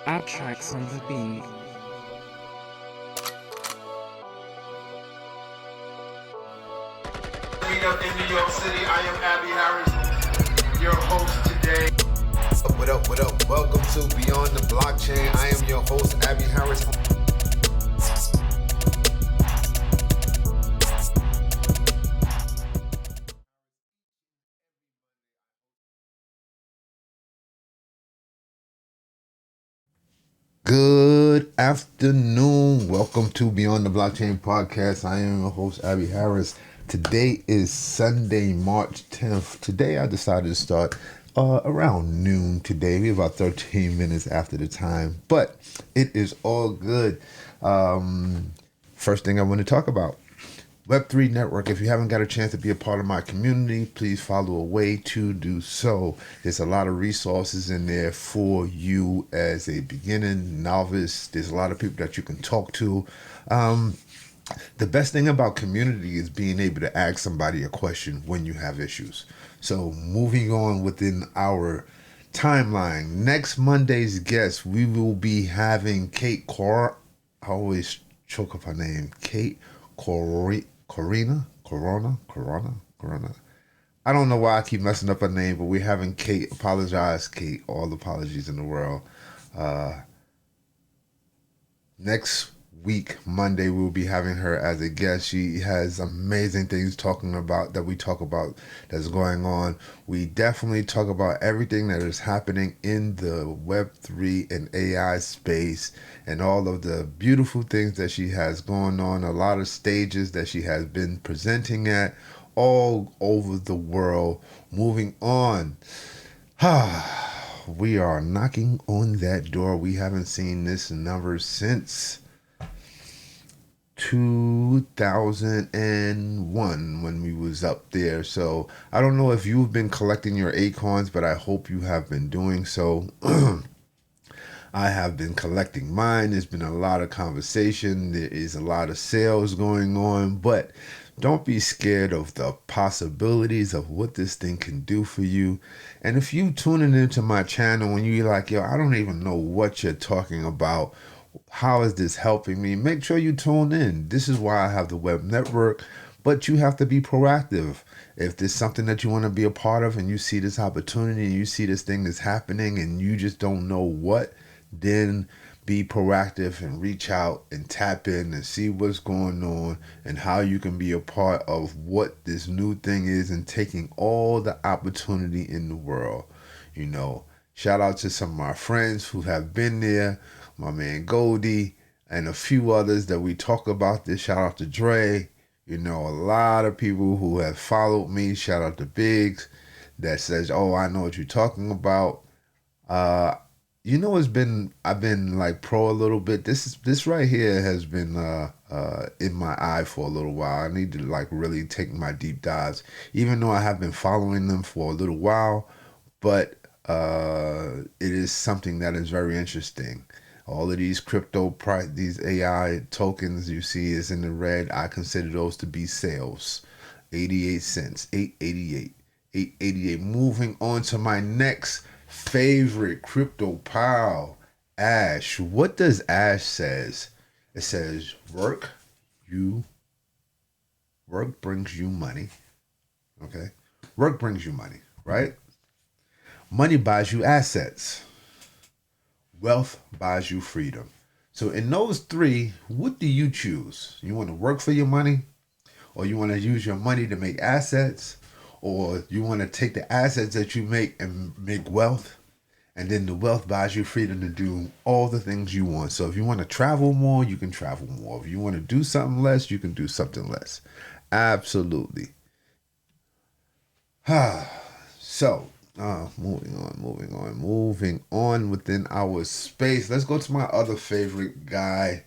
Add tracks on the beat. Meet up in New York City. I am Abby Harris, your host today. What up, what up? Welcome to Beyond the Blockchain. I am your host, Abby Harris. Good afternoon. Welcome to Beyond the Blockchain podcast. I am your host, Abby Harris. Today is Sunday, March 10th. Today I decided to start around noon today. We're about 13 minutes after the time, but it is all good. First thing I want to talk about. Web3 Network. If you haven't got a chance to be a part of my community, please follow a way to do so. There's a lot of resources in there for you as a beginning novice. There's a lot of people that you can talk to. The best thing about community is being able to ask somebody a question when you have issues. So moving on within our timeline, next Monday's guest, we will be having Kate Cor. I always choke up her name. Kate Corona. I don't know why I keep messing up her name, but we're having Kate. Apologize, Kate. All apologies in the world. Next week, Monday, we'll be having her as a guest. She has amazing things talking about that we talk about that's going on. We definitely talk about everything that is happening in the Web3 and AI space and all of the beautiful things that she has going on, a lot of stages that she has been presenting at all over the world. Moving on. We are knocking on that door. We haven't seen this number since 2001 when we was up there. So I don't know if you've been collecting your acorns, but I hope you have been doing so. I have been collecting mine. There's been a lot of conversation. There is a lot of sales going on, but don't be scared of the possibilities of what this thing can do for you. And if you tuning into my channel and you're like, yo, I don't even know what you're talking about, how is this helping me? Make sure you tune in. This is why I have the web network, but you have to be proactive. If there's something that you want to be a part of and you see this opportunity and you see this thing is happening and you just don't know what, then be proactive and reach out and tap in and see what's going on and how you can be a part of what this new thing is and taking all the opportunity in the world. You know, shout out to some of my friends who have been there, my man Goldie, and a few others that we talk about this. Shout out to Dre. You know, a lot of people who have followed me. Shout out to Biggs that says, oh, I know what you're talking about. You know, I've been like pro a little bit. This right here has been in my eye for a little while. I need to like really take my deep dives, even though I have been following them for a little while, but it is something that is very interesting. All of these these AI tokens you see is in the red. I consider those to be sales. 88 cents, 888, 888. Moving on to my next favorite crypto pal, Ash. What does Ash says? It says you work brings you money. Okay? Work brings you money, right? Money buys you assets. Wealth buys you freedom. So in those three, what do you choose? You want to work for your money? Or you want to use your money to make assets? Or you want to take the assets that you make and make wealth? And then the wealth buys you freedom to do all the things you want. So if you want to travel more, you can travel more. If you want to do something less, you can do something less. Absolutely. So, moving on within our space. Let's go to my other favorite guy,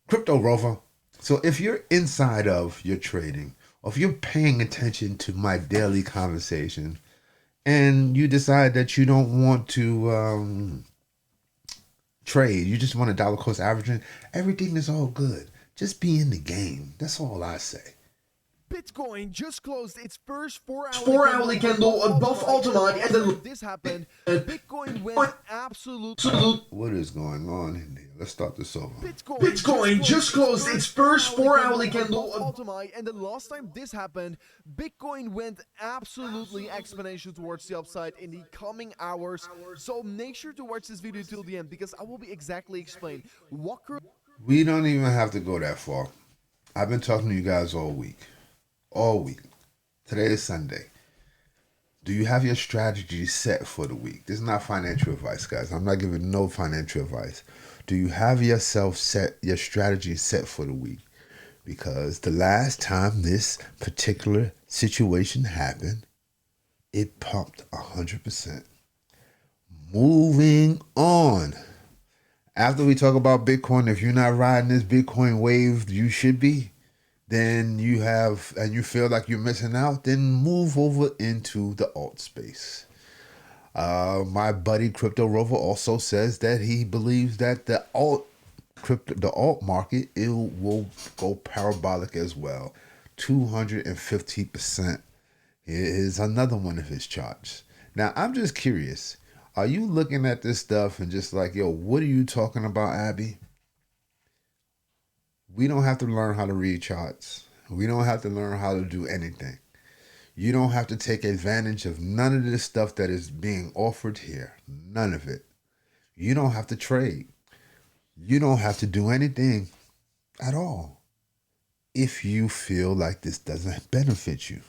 Crypto Rover. So if you're inside of your trading, or if you're paying attention to my daily conversation, and you decide that you don't want to trade, you just want a dollar cost averaging, everything is all good. Just be in the game. That's all I say. Bitcoin just closed its first 4-hourly candle above all-time and then this happened, Bitcoin went absolute. What is going on in here? Let's start this over. Bitcoin just closed its first 4-hourly candle all-time, and the last time this happened, Bitcoin went absolutely exponential towards the upside in the coming hours. So make sure to watch this video till the end because I will be exactly explain what. We don't even have to go that far. I've been talking to you guys all week. All week. Today is Sunday. Do you have your strategy set for the week? This is not financial advice, guys. I'm not giving no financial advice. Do you have your strategy set for the week? Because the last time this particular situation happened, it pumped 100%. Moving on. After we talk about Bitcoin, if you're not riding this Bitcoin wave, you should be. Then you have, and you feel like you're missing out, then move over into the alt space. My buddy Crypto Rover also says that he believes that the alt market, it will go parabolic as well. 250% is another one of his charts. Now, I'm just curious. Are you looking at this stuff and just like, yo, what are you talking about, Abby? We don't have to learn how to read charts. We don't have to learn how to do anything. You don't have to take advantage of none of this stuff that is being offered here. None of it. You don't have to trade. You don't have to do anything at all if you feel like this doesn't benefit you.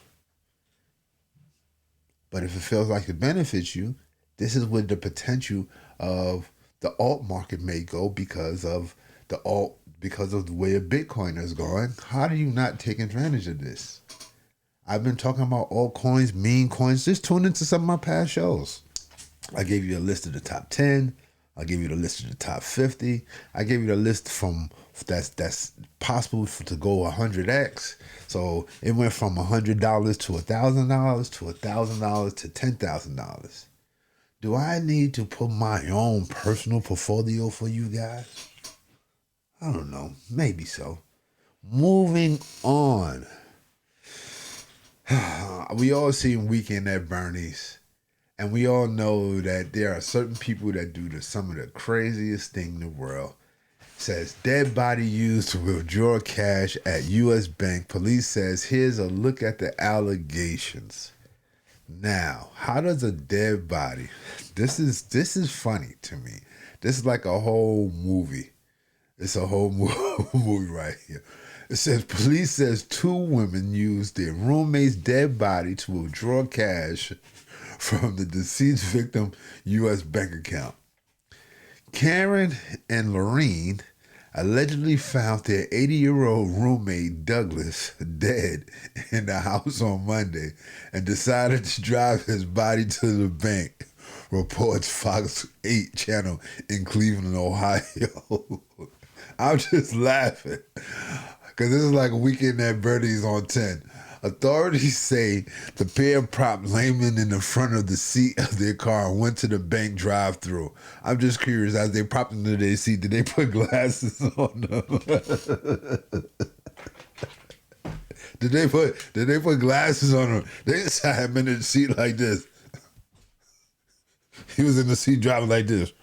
But if it feels like it benefits you, this is where the potential of the alt market may go because of the way Bitcoin is going. How do you not take advantage of this? I've been talking about altcoins, meme coins. Just tune into some of my past shows. I gave you a list of the top 10. I gave you the list of the top 50. I gave you the list from that's possible to go 100x. So it went from $100 to $1,000 to $1,000 to $10,000. Do I need to put my own personal portfolio for you guys? I don't know. Maybe so. Moving on. We all seen Weekend at Bernie's. And we all know that there are certain people that do some of the craziest thing in the world. Says dead body used to withdraw cash at U.S. bank. Police says here's a look at the allegations. Now, how does a dead body? This is funny to me. This is like a whole movie. It's a whole movie right here. It says police says 2 women used their roommate's dead body to withdraw cash from the deceased victim U.S. bank account. Karen and Lorene allegedly found their 80-year-old roommate Douglas dead in the house on Monday and decided to drive his body to the bank, reports Fox 8 channel in Cleveland, Ohio. I'm just laughing because this is like a Weekend at Bernie's on 10. Authorities say the pair propped laymen in the front of the seat of their car and went to the bank drive-thru. I'm just curious, as they propped into their seat, did they put glasses on them? Did they put glasses on them? They just had him in the seat like this. He was in the seat driving like this.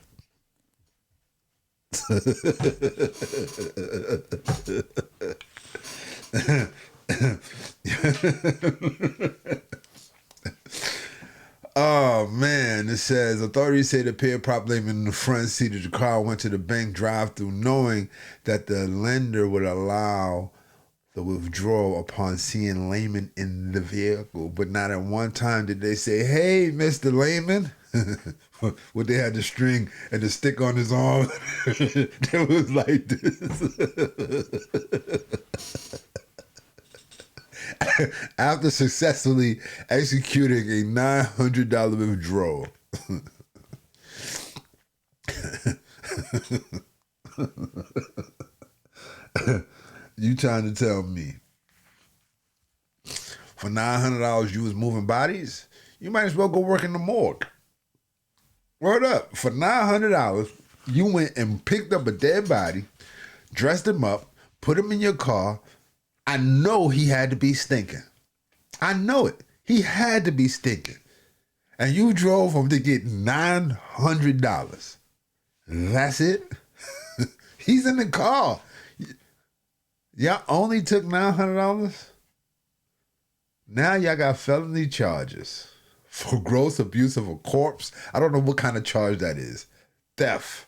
Oh man, it says authorities say the pair propped layman in the front seat of the car went to the bank drive-thru knowing that the lender would allow the withdrawal upon seeing Layman in the vehicle, but not at one time did they say, "Hey, Mr. Layman." What they had the string and the stick on his arm. It was like this. After successfully executing a $900 withdrawal. You trying to tell me for $900 you was moving bodies? You might as well go work in the morgue. Word up. For $900, you went and picked up a dead body, dressed him up, put him in your car, I know he had to be stinking. I know it. He had to be stinking. And you drove him to get $900. That's it? He's in the car. Y'all only took $900? Now y'all got felony charges for gross abuse of a corpse. I don't know what kind of charge that is. Theft.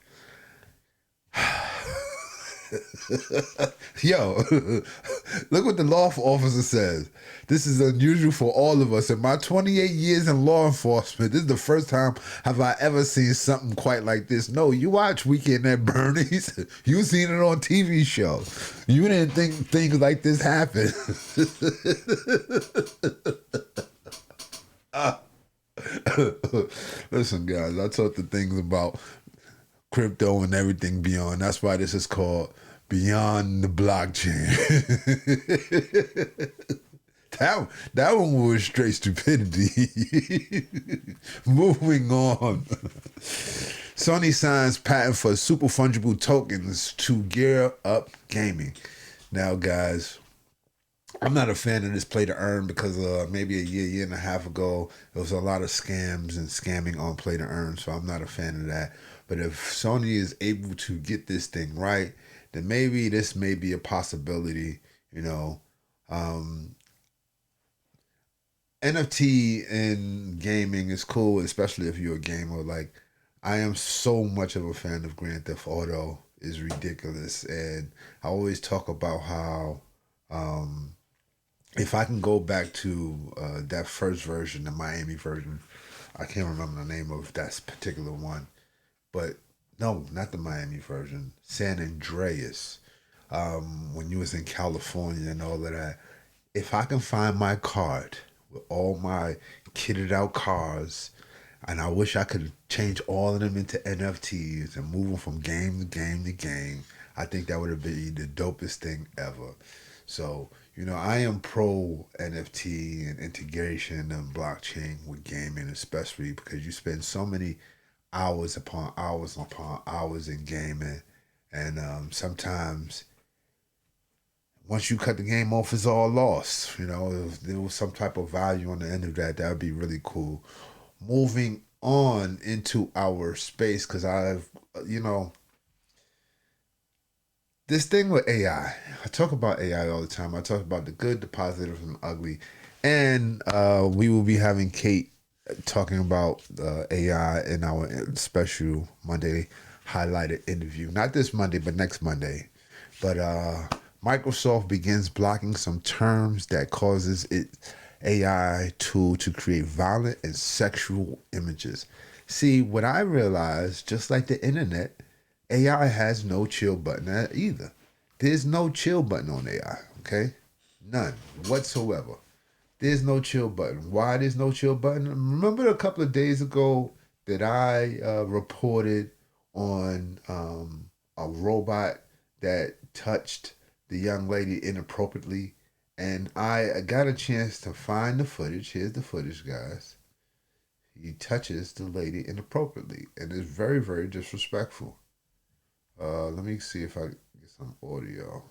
Yo, look what the law officer says. This is unusual for all of us. In my 28 years in law enforcement, this is the first time have I ever seen something quite like this. No, you watch Weekend at Bernie's. You seen it on TV shows. You didn't think things like this happen. Listen, guys, I talk the things about crypto and everything beyond. That's why this is called Beyond the Blockchain. that one was straight stupidity. Moving on. Sony signs patent for super fungible tokens to gear up gaming. Now, guys, I'm not a fan of this play to earn because maybe a year and a half ago, there was a lot of scams and scamming on play to earn, so I'm not a fan of that. But if Sony is able to get this thing right, then maybe this may be a possibility, you know. NFT in gaming is cool, especially if you're a gamer. Like, I am so much of a fan of Grand Theft Auto. It's ridiculous. And I always talk about how if I can go back to that first version, the Miami version, I can't remember the name of that particular one. But no, not the Miami version. San Andreas. When you was in California and all of that. If I can find my card with all my kitted out cars, and I wish I could change all of them into NFTs and move them from game to game to game, I think that would have been the dopest thing ever. So, you know, I am pro NFT and integration and blockchain with gaming, especially because you spend so many hours upon hours upon hours in gaming, and sometimes once you cut the game off, it's all lost. You know, if there was some type of value on the end of that, that would be really cool. Moving on into our space, because I've, you know, this thing with AI. I talk about AI all the time. I talk about the good, the positive, and the ugly. And we will be having Kate talking about AI in our special Monday highlighted interview. Not this Monday, but next Monday. But Microsoft begins blocking some terms that causes its AI tool to create violent and sexual images. See, what I realized, just like the internet, AI has no chill button either. There's no chill button on AI, okay? None whatsoever. There's no chill button. Why there's no chill button? Remember a couple of days ago that I reported on a robot that touched the young lady inappropriately, and I got a chance to find the footage. Here's the footage, guys. He touches the lady inappropriately, and it's very, very disrespectful. Let me see if I get some audio.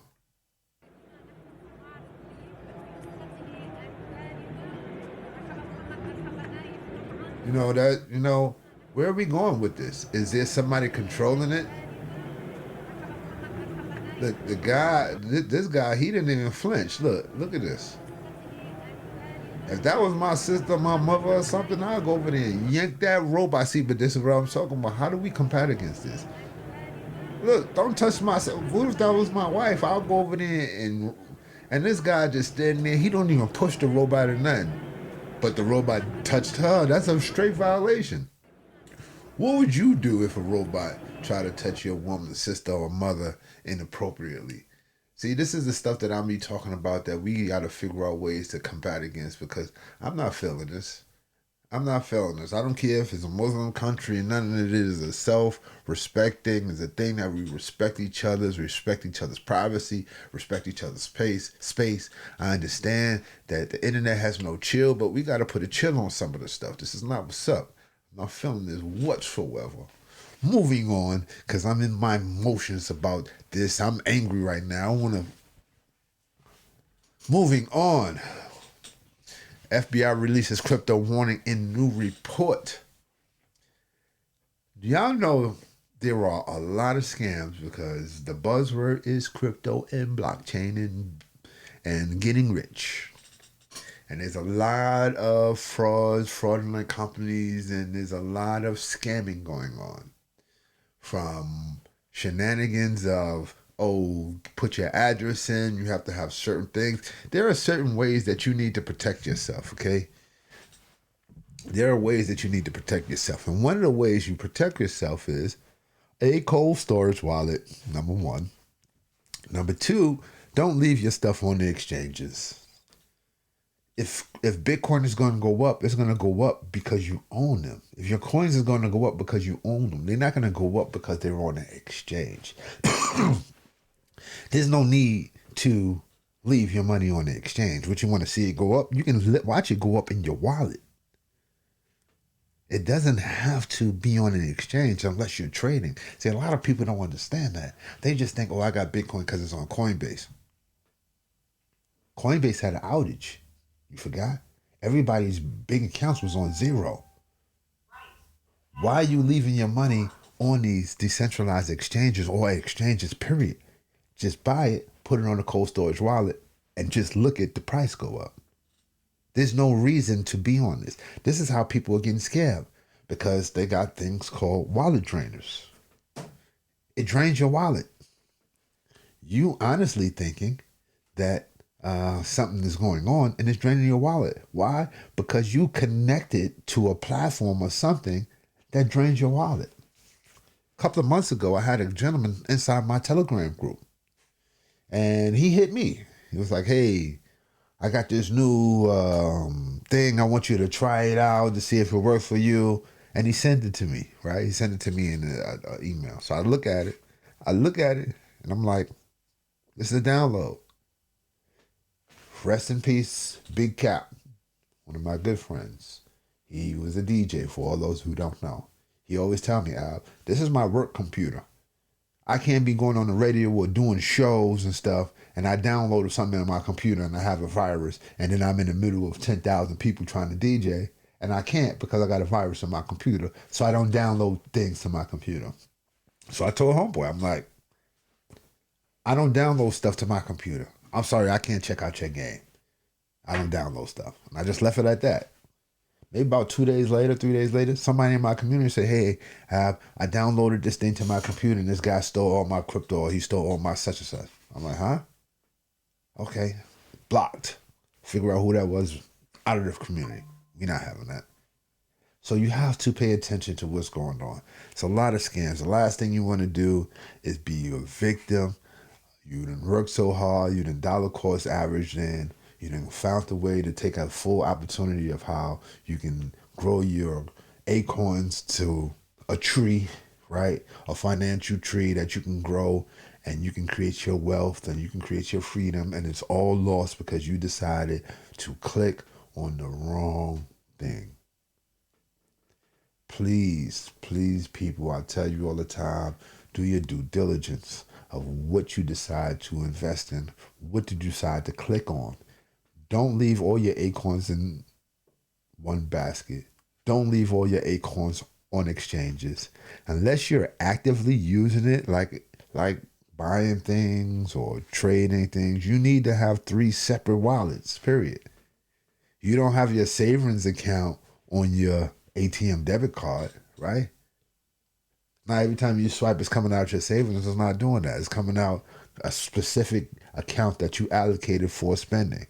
Where are we going with this? Is there somebody controlling it? Look, this guy, he didn't even flinch. Look at this. If that was my sister, my mother, or something, I'd go over there and yank that robot. See, but this is what I'm talking about. How do we combat against this? Look, don't touch myself. What if that was my wife? I'll go over there and this guy just standing there. He don't even push the robot or nothing. But the robot touched her. That's a straight violation. What would you do if a robot tried to touch your woman, sister, or mother inappropriately? See, this is the stuff that I'm talking about that we got to figure out ways to combat against, because I'm not feeling this. I'm not feeling this. I don't care if it's a Muslim country, and none of it is a self-respecting. It's a thing that we respect each other's privacy, respect each other's space. I understand that the internet has no chill, but we got to put a chill on some of the stuff. This is not what's up. I'm not feeling this whatsoever. Moving on, because I'm in my emotions about this. I'm angry right now. Moving on. FBI releases crypto warning in new report. Do y'all know there are a lot of scams because the buzzword is crypto and blockchain and getting rich. And there's a lot of fraudulent companies, and there's a lot of scamming going on. From shenanigans of, put your address in, you have to have certain things. There are certain ways that you need to protect yourself, okay? There are ways that you need to protect yourself. And one of the ways you protect yourself is a cold storage wallet, number one. Number two, don't leave your stuff on the exchanges. If Bitcoin is going to go up, it's going to go up because you own them. If your coins is going to go up because you own them, they're not going to go up because they're on an exchange. There's no need to leave your money on the exchange. What you want to see it go up, you can watch it go up in your wallet. It doesn't have to be on an exchange unless you're trading. See, a lot of people don't understand that. They just think, I got Bitcoin because it's on Coinbase. Coinbase had an outage. You forgot? Everybody's big accounts was on zero. Why are you leaving your money on these decentralized exchanges or exchanges, period? Just buy it, put it on a cold storage wallet, and just look at the price go up. There's no reason to be on this. This is how people are getting scammed because they got things called wallet drainers. It drains your wallet. You honestly thinking that something is going on and it's draining your wallet. Why? Because you connected to a platform or something that drains your wallet. A couple of months ago, I had a gentleman inside my Telegram group, and he hit me. He was like, "Hey, I got this new thing. I want you to try it out to see if it works for you." And he sent it to me, right? He sent it to me in an email. So I look at it, and I'm like, this is a download. Rest in peace, Big Cap, one of my good friends. He was a DJ, for all those who don't know. He always tell me, Al, this is my work computer. I can't be going on the radio or doing shows and stuff, and I downloaded something on my computer and I have a virus, and then I'm in the middle of 10,000 people trying to DJ, and I can't because I got a virus on my computer, so I don't download things to my computer. So I told homeboy, I'm like, I don't download stuff to my computer. I'm sorry, I can't check out your game. I don't download stuff. And I just left it at that. Maybe about 2 days later, 3 days later, somebody in my community said, "Hey, I downloaded this thing to my computer and this guy stole all my crypto, or he stole all my such and such." I'm like, huh? Okay. Blocked. Figure out who that was out of the community. We're not having that. So you have to pay attention to what's going on. It's a lot of scams. The last thing you want to do is be a victim. You done worked so hard, you done dollar cost averaged in, you done found a way to take a full opportunity of how you can grow your acorns to a tree, right? A financial tree that you can grow, and you can create your wealth and you can create your freedom, and it's all lost because you decided to click on the wrong thing. Please, please, people, I tell you all the time, do your due diligence of what you decide to invest in, what did you decide to click on. Don't leave all your acorns in one basket. Don't leave all your acorns on exchanges. Unless you're actively using it, like buying things or trading things, you need to have 3 separate wallets, period. You don't have your savings account on your ATM debit card, right? Now, every time you swipe, it's coming out your savings. It's not doing that. It's coming out a specific account that you allocated for spending,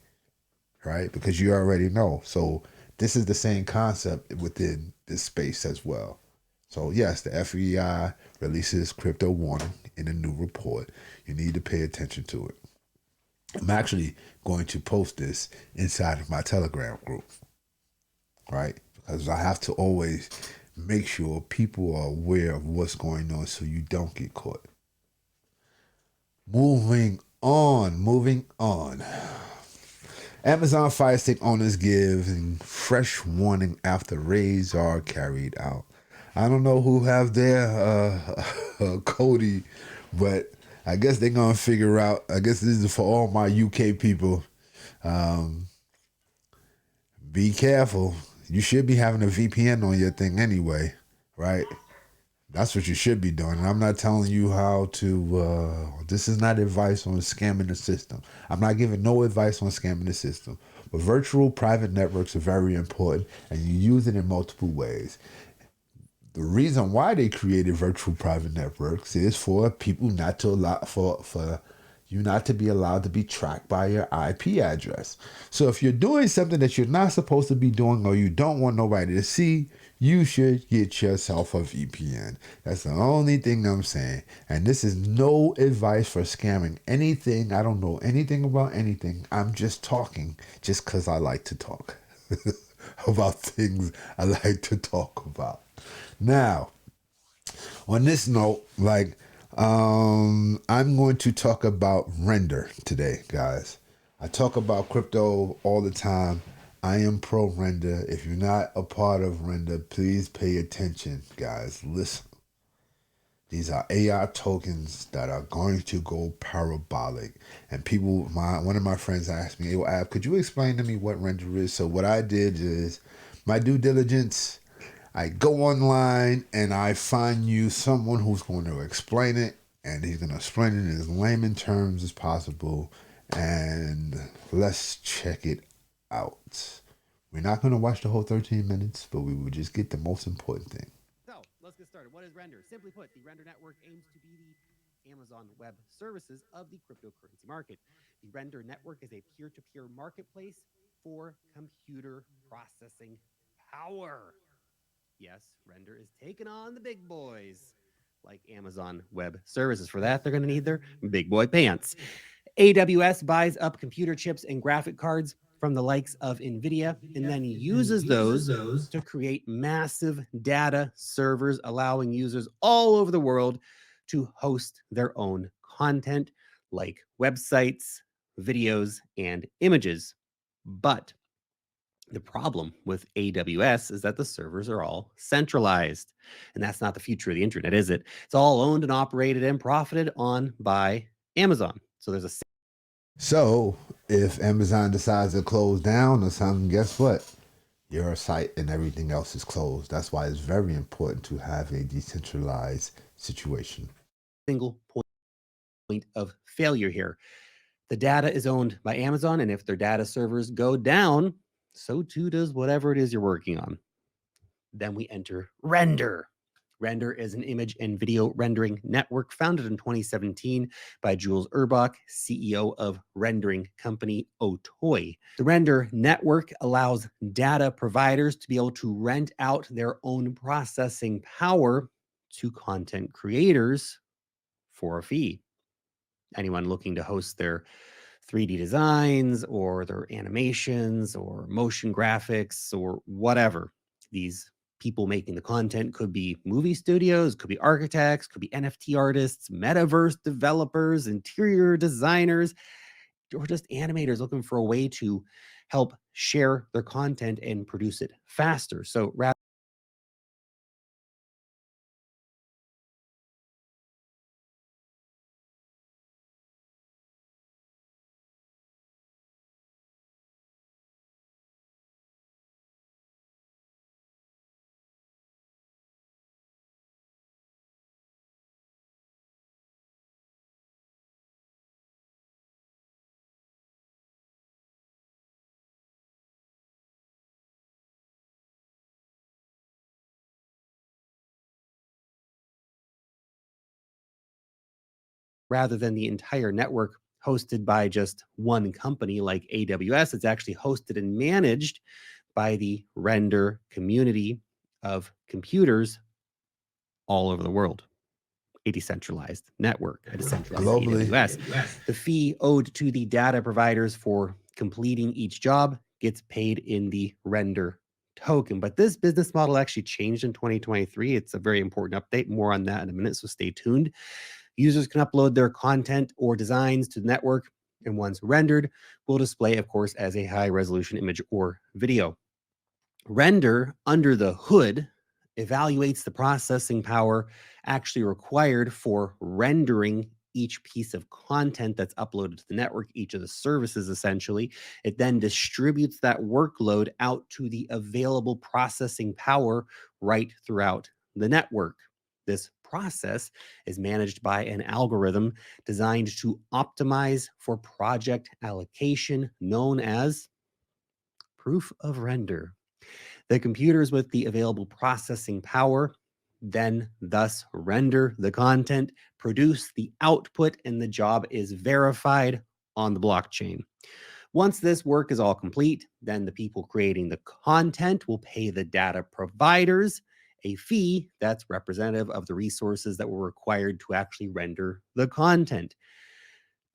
right? Because you already know. So this is the same concept within this space as well. So yes, the FEI releases crypto warning in a new report. You need to pay attention to it. I'm actually going to post this inside of my Telegram group, right? Because I have to always make sure people are aware of what's going on so you don't get caught. Moving on. Amazon Fire Stick owners give fresh warning after raids are carried out. I don't know who have their Cody, but I guess they're going to figure out. I guess this is for all my UK people. Um, be careful. You should be having a VPN on your thing anyway, right? That's what you should be doing. And I'm not telling you how to, this is not advice on scamming the system. I'm not giving no advice on scamming the system. But virtual private networks are very important and you use it in multiple ways. The reason why they created virtual private networks is for people not to allow, for you not to be allowed to be tracked by your IP address. So if you're doing something that you're not supposed to be doing or you don't want nobody to see, you should get yourself a VPN. That's the only thing I'm saying. And this is no advice for scamming anything. I don't know anything about anything. I'm just talking just because I like to talk about things I like to talk about. Now, on this note, I'm going to talk about render today, guys. I talk about crypto all the time. I am pro render. If you're not a part of render, please pay attention, guys. Listen. These are AI tokens that are going to go parabolic. And one of my friends asked me, "Hey, Ab, could you explain to me what render is?" So what I did is my due diligence. I go online and I find you someone who's going to explain it, and he's going to explain it in as layman terms as possible. And let's check it out. We're not going to watch the whole 13 minutes, but we will just get the most important thing. So let's get started. What is Render? Simply put, the Render network aims to be the Amazon Web Services of the cryptocurrency market. The Render network is a peer-to-peer marketplace for computer processing power. Yes, Render is taking on the big boys like Amazon Web Services. For that, they're going to need their big boy pants. AWS buys up computer chips and graphic cards from the likes of NVIDIA and then uses those to create massive data servers, allowing users all over the world to host their own content like websites, videos, and images. But the problem with AWS is that the servers are all centralized, and that's not the future of the internet, is it? It's all owned and operated and profited on by Amazon. So there's a So if Amazon decides to close down or something, guess what? Your site and everything else is closed. That's why it's very important to have a decentralized situation. single point of failure here. The data is owned by Amazon, and if their data servers go down, so too does whatever it is you're working on. Then we enter Render. Render is an image and video rendering network founded in 2017 by Jules Urbach, CEO of rendering company Otoy. The Render network allows data providers to be able to rent out their own processing power to content creators for a fee. Anyone looking to host their 3D designs or their animations or motion graphics or whatever. These people making the content could be movie studios, could be architects, could be NFT artists, metaverse developers, interior designers, or just animators looking for a way to help share their content and produce it faster. So rather than the entire network hosted by just one company like AWS, it's actually hosted and managed by the Render community of computers all over the world. A decentralized network, a decentralized Globally. AWS. The fee owed to the data providers for completing each job gets paid in the Render token. But this business model actually changed in 2023. It's a very important update. More on that in a minute, so stay tuned. Users can upload their content or designs to the network, and once rendered, will display, of course, as a high-resolution image or video. Render, under the hood, evaluates the processing power actually required for rendering each piece of content that's uploaded to the network, each of the services essentially. It then distributes that workload out to the available processing power right throughout the network. This process is managed by an algorithm designed to optimize for project allocation known as proof of render. The computers with the available processing power then thus render the content, produce the output, and the job is verified on the blockchain. Once this work is all complete, then the people creating the content will pay the data providers a fee that's representative of the resources that were required to actually render the content.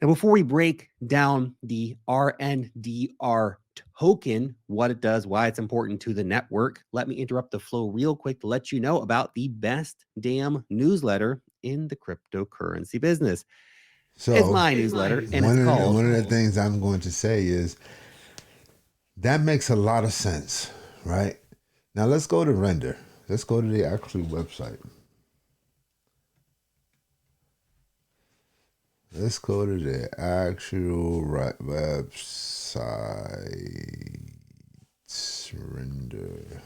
Now, before we break down the RNDR token, what it does, why it's important to the network, let me interrupt the flow real quick to let you know about the best damn newsletter in the cryptocurrency business. So It's my newsletter, and it's called one of the things I'm going to say is that makes a lot of sense, right? Now let's go to render. Let's go to the actual website. Let's go to the actual website. Render.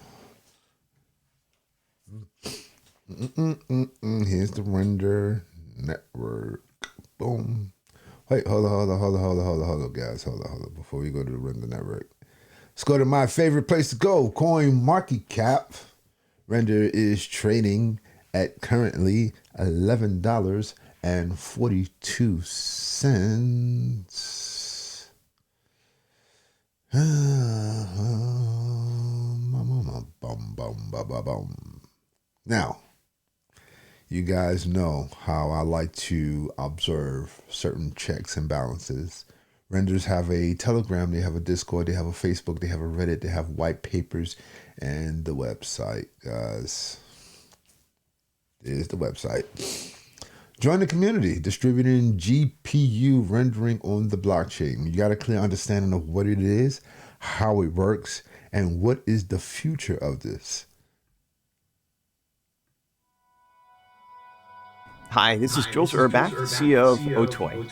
Here's the render network. Boom. Wait, hold on, guys. Hold on. Before we go to the render network, let's go to my favorite place to go, CoinMarketCap. Render is trading at currently $11.42. Now, you guys know how I like to observe certain checks and balances. Renders have a Telegram, they have a Discord, they have a Facebook, they have a Reddit, they have white papers, and the website, guys. Is the website. Join the community distributing GPU rendering on the blockchain. You got a clear understanding of what it is, how it works, and what is the future of this. Hi, this is Jules Urbach, CEO of Otoy.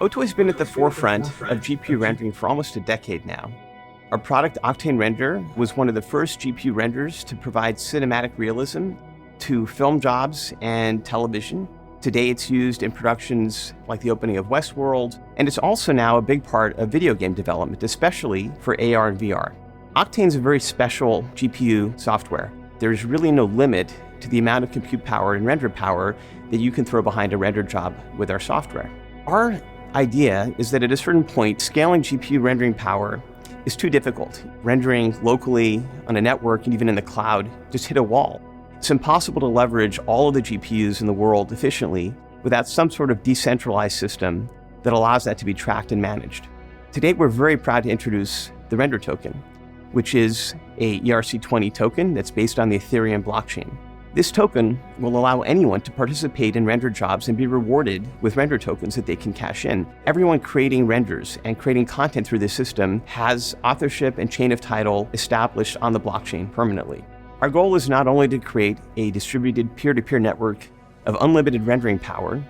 Otoy's been at the forefront of GPU rendering for almost a decade now. Our product, Octane Render, was one of the first GPU renders to provide cinematic realism to film jobs and television. Today, it's used in productions like the opening of Westworld, and it's also now a big part of video game development, especially for AR and VR. Octane's a very special GPU software. There's really no limit to the amount of compute power and render power that you can throw behind a render job with our software. Our idea is that at a certain point, scaling GPU rendering power is too difficult. Rendering locally on a network and even in the cloud just hit a wall. It's impossible to leverage all of the GPUs in the world efficiently without some sort of decentralized system that allows that to be tracked and managed. Today, we're very proud to introduce the Render Token, which is a ERC20 token that's based on the Ethereum blockchain. This token will allow anyone to participate in render jobs and be rewarded with render tokens that they can cash in. Everyone creating renders and creating content through this system has authorship and chain of title established on the blockchain permanently. Our goal is not only to create a distributed peer-to-peer network of unlimited rendering power,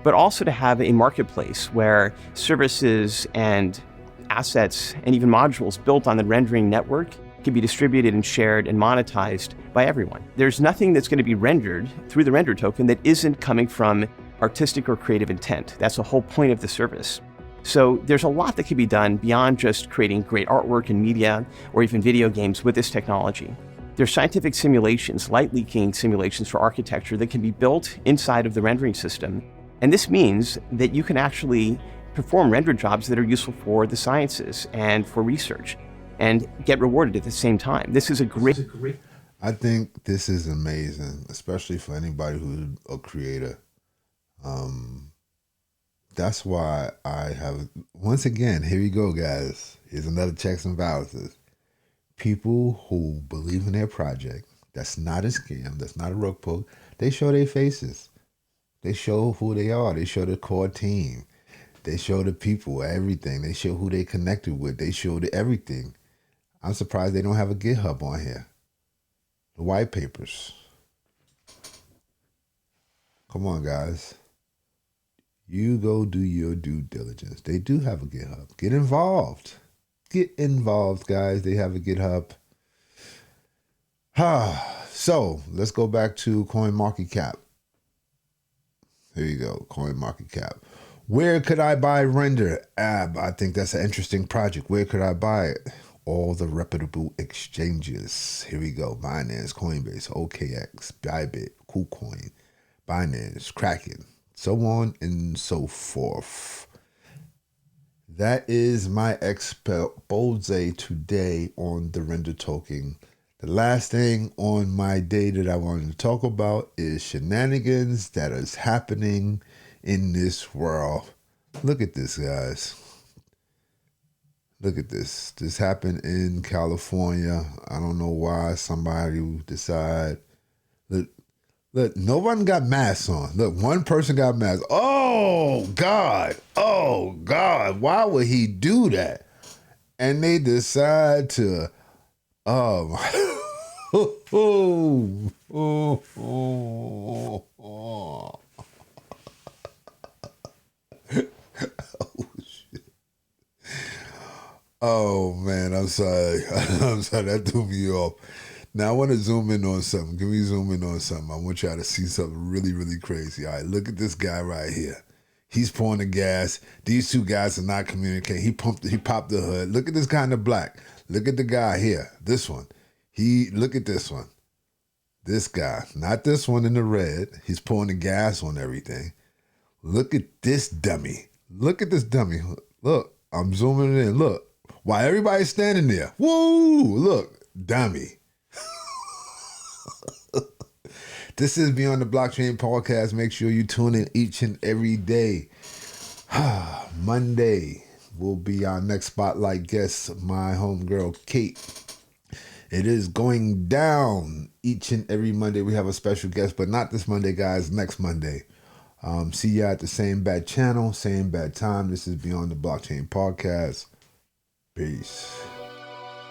but also to have a marketplace where services and assets and even modules built on the rendering network can be distributed and shared and monetized by everyone. There's nothing that's going to be rendered through the render token that isn't coming from artistic or creative intent. That's the whole point of the service. So there's a lot that can be done beyond just creating great artwork and media or even video games with this technology. There's scientific simulations, light leaking simulations for architecture that can be built inside of the rendering system. And this means that you can actually perform render jobs that are useful for the sciences and for research and get rewarded at the same time. This is a great... I think this is amazing, especially for anybody who's a creator. That's why I have, once again, here we go, guys. Here's another checks and balances. People who believe in their project, that's not a scam, that's not a rug pull, they show their faces. They show who they are. They show the core team. They show the people, everything. They show who they connected with. They show everything. I'm surprised they don't have a GitHub on here. The white papers. Come on, guys. You go do your due diligence. They do have a GitHub. Get involved. Get involved, guys. They have a GitHub. So let's go back to CoinMarketCap. Here you go, CoinMarketCap. Where could I buy Render? I think that's an interesting project. Where could I buy it? All the reputable exchanges. Here we go. Binance, Coinbase, OKX, Bybit, KuCoin, Binance, Kraken, so on and so forth. That is my expose today on the Render token. The last thing on my day that I wanted to talk about is shenanigans that is happening in this world. Look at this, guys. Look at this. This happened in California. I don't know why somebody would decide. Look, no one got masks on. Look, one person got masks. Oh, God. Oh, God. Why would he do that? And they decide to, oh, oh man, I'm sorry. I'm sorry, that threw me off. Now I want to zoom in on something. Can we zoom in on something? I want y'all to see something really, really crazy. All right, look at this guy right here. He's pouring the gas. These two guys are not communicating. He popped the hood. Look at this guy in the black. Look at the guy here. This one. Look at this one. This guy, not this one in the red. He's pouring the gas on everything. Look at this dummy. Look at this dummy. Look, I'm zooming in. Look. While everybody's standing there. Woo! Look, dummy. This is Beyond the Blockchain Podcast. Make sure you tune in each and every day. Monday will be our next spotlight guest, my homegirl, Kate. It is going down each and every Monday. We have a special guest, but not this Monday, guys. Next Monday. See ya at the same bad channel, same bad time. This is Beyond the Blockchain Podcast. Peace.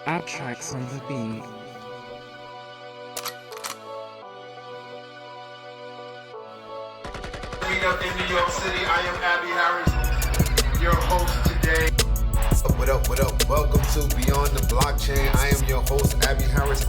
Our tracks on the beat. Meet up in New York City. I am Abby Harris, your host today. What up, what up? Welcome to Beyond the Blockchain. I am your host, Abby Harris.